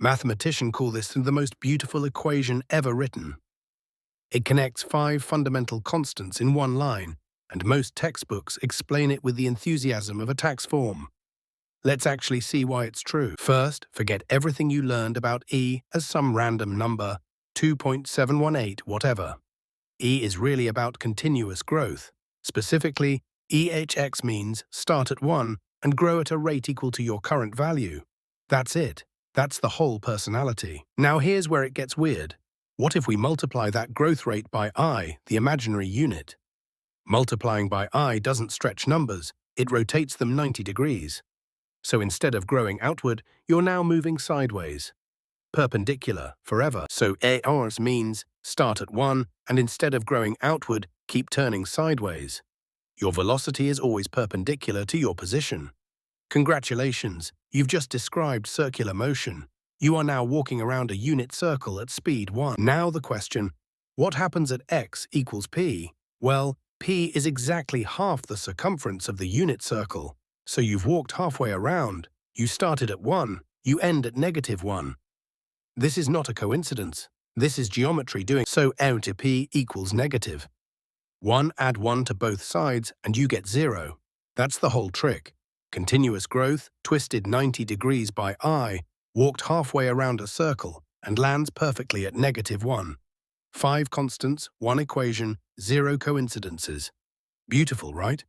Mathematicians call this the most beautiful equation ever written. It connects 5 fundamental constants in one line, and most textbooks explain it with the enthusiasm of a tax form. Let's actually see why it's true. First, forget everything you learned about E as some random number, 2.718 whatever. E is really about continuous growth. Specifically, EHX means start at 1 and grow at a rate equal to your current value. That's it. That's the whole personality. Now here's where it gets weird. What if we multiply that growth rate by I, the imaginary unit? Multiplying by I doesn't stretch numbers, it rotates them 90 degrees. So instead of growing outward, you're now moving sideways. Perpendicular, forever. So ARS means start at 1, and instead of growing outward, keep turning sideways. Your velocity is always perpendicular to your position. Congratulations, you've just described circular motion. You are now walking around a unit circle at speed 1. Now the question, what happens at x equals p? Well, p is exactly half the circumference of the unit circle. So you've walked halfway around. You started at 1, you end at -1. This is not a coincidence. This is geometry doing so. L to p equals negative. 1 add 1 to both sides and you get 0. That's the whole trick. Continuous growth, twisted 90 degrees by I, walked halfway around a circle and lands perfectly at -1. 5 constants, 1 equation, 0 coincidences. Beautiful, right?